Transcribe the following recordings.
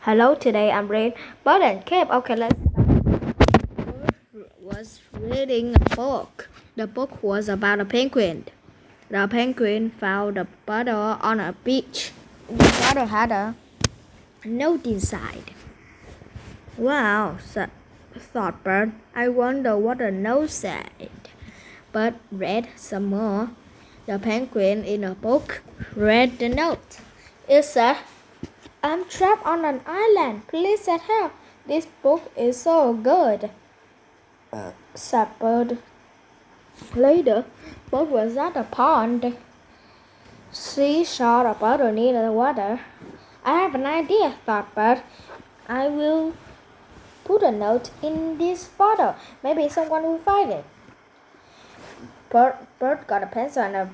Hello, today I'm reading Bird and Cave. Okay, let's start. Bird was reading a book. The book was about a penguin. The penguin found a bottle on a beach. The bottle had a note inside. Wow, thought Bird. I wonder what the note said. Bird read some more. The penguin in the book read the note. It said, I'm trapped on an island. Please send help. This book is so good, said Bird. Later, Bird was at a pond. She saw a bottle near the water. I have an idea, thought Bird. I will put a note in this bottle. Maybe someone will find it. Bird got a pencil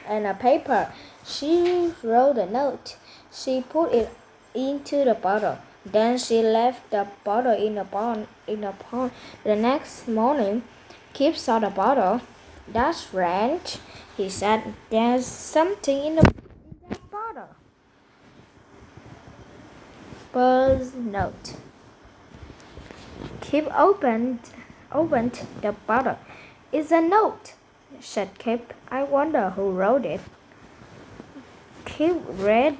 and a paper. She wrote a note. She put it into the bottle. Then she left the bottle in the pond. The next morning, Kip saw the bottle. That's strange, he said. There's something in that bottle. Bird's note. Kip opened the bottle. It's a note, said Kip. I wonder who wrote it. Kip read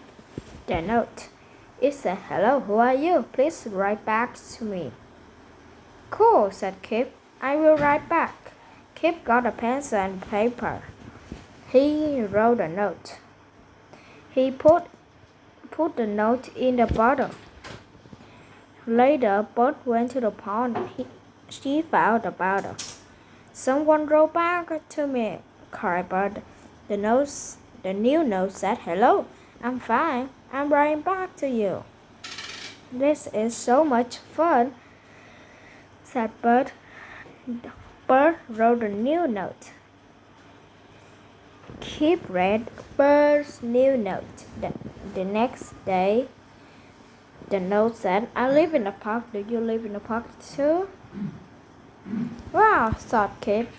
the note. It said, hello, who are you? Please write back to me. Cool, said Kip. I will write back. Kip got a pencil and paper. He wrote a note. He put the note in the bottle. Later, Bird went to the pond. She found the bottle. Someone wrote back to me, cried Bird. The new note said, hello, I'm fine. I'm writing back to you. This is so much fun, said Bird. Bird wrote a new note. Kip read Bird's new note. The next day, the note said, I live in the park. Do you live in the park too? Wow, thought Kip.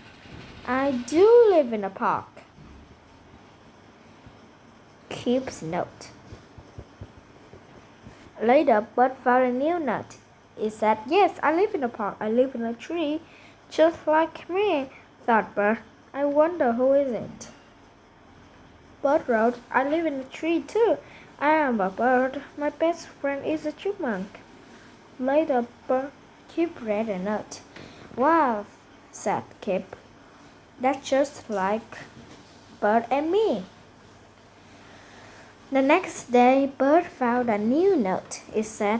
I do live in the park. Kip's note. Later, Bird found a new note. It said, yes, I live in the park. I live in a tree, just like me, thought Bird. I wonder who is it. Bird wrote, I live in a tree too. I am a bird. My best friend is a chipmunk. Later, Kip read a note. Wow, said Kip. That's just like Bird and me. The next day, Bird found a new note. It said,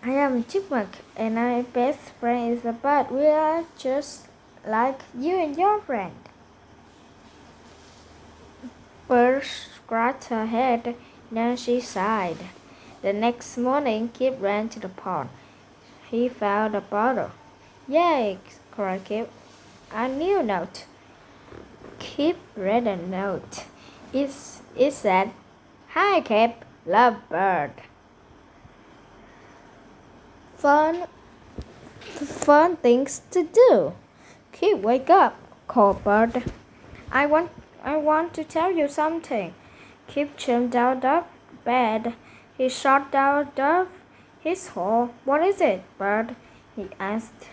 I am a chipmunk and my best friend is a bird. We are just like you and your friend. Bird scratched her head, then she sighed. The next morning, Kip ran to the pond. He found a bottle. Yay, cried Kip. A new note. Kip read a note. It said, Hi Kip, love Bird. Fun things to do. Kip, wake up, called Bird. I want to tell you something. Kip jumped out of bed. He shot out of his hole. What is it, Bird? He asked.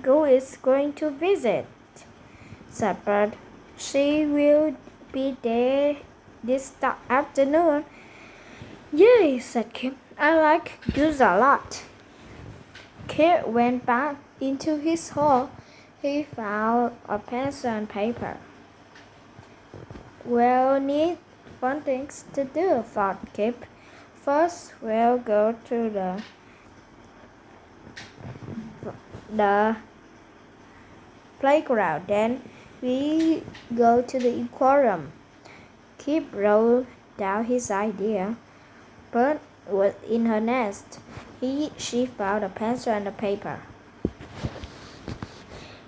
Who is going to visit? Said Bird. She will be there this afternoon. Yay, said Kip. I like goose a lot. Kip went back into his hole. He found a pencil and paper. We'll need fun things to do, thought Kip. First, we'll go to the playground. Then we go to the aquarium. Kip wrote down his idea. Bird was in her nest. She found a pencil and a paper.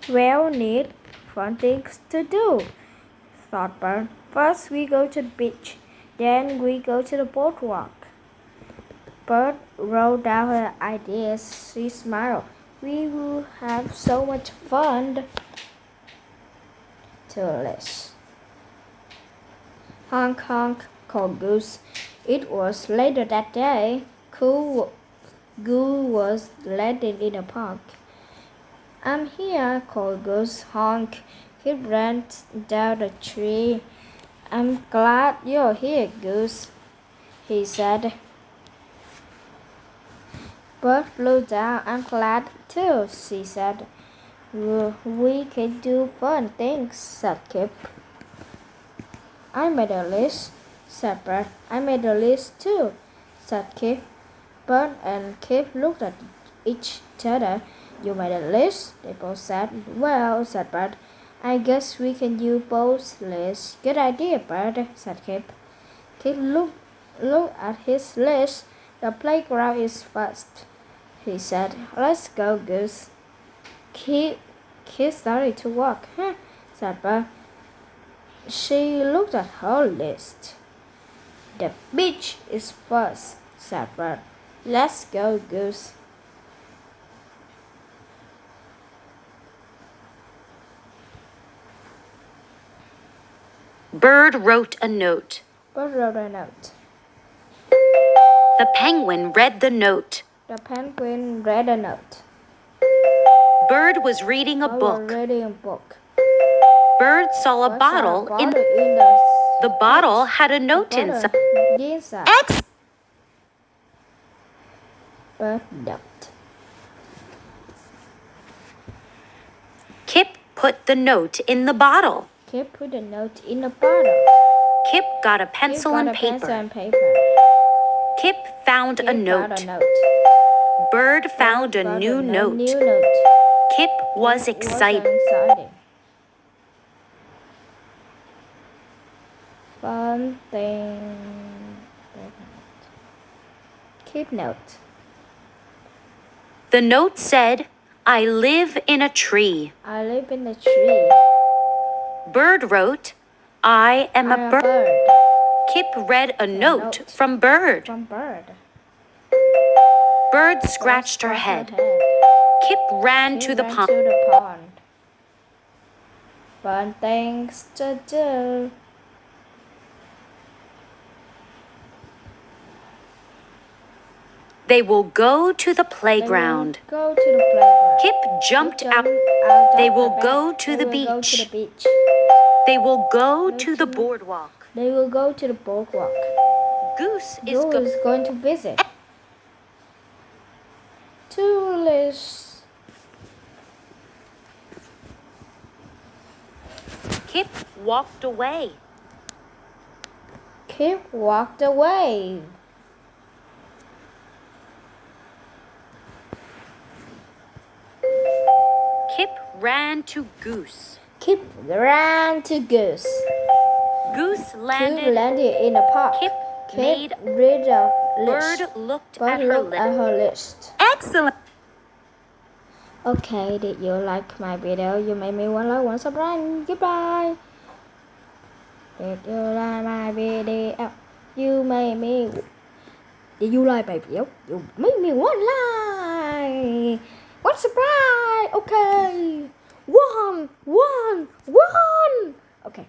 We'll need fun things to do, thought Bird. First we go to the beach. Then we go to the boardwalk. Bird wrote down her ideas. She smiled. We will have so much fun. Toothless. Honk honk, called Goose. It was later that day. Goose was landing in the park. I'm here, called Goose. Honk. He ran down the tree. I'm glad you're here, Goose, he said. Bird flew down. I'm glad too, she said. We can do fun things, said Kip. I made a list, said Bird. I made a list too, said Kip. Bird and Kip looked at each other. You made a list? They both said. Well, said Bird, I guess we can use both lists. Good idea, Bird, said Kip. Kip looked at his list. The playground is first, he said. Let's go, Goose. Kip started to walk. Said Bird. She looked at her list. The beach is first, said Bird. Let's go, Goose. Bird wrote a note. Bird wrote a note. The penguin read the note. The penguin read a note. Bird was reading a book. Reading a book. Bird saw a bottle in the bottle had a note inside. X. Bird note. Kip put the note in the bottle. Kip put the note in the bottle. Kip got a pencil and paper. Kip found a note. Bird found a new note. Kip was excited. Fun thing. Kip note. The note said, I live in a tree. I live in a tree. Bird wrote, I am a bird. Kip read a note from Bird. Bird scratched her head. Kip ran to the pond. Fun things to do. They will go to the playground. Kip jumped out. They will go to the beach. They will go to the boardwalk. They will go to the boardwalk. Goose is going to visit. Tourists. Kip walked away. Kip walked away. Kip ran to Goose. Kip ran to Goose. Goose landed in the park. Kip made read a list. Bird looked at her list. Excellent. Okay, did you like my video? You made me want subscribe. Goodbye. Did you like my video? You made me. Did you like my video? You made me want like. One subscribe. Okay. One. Okay.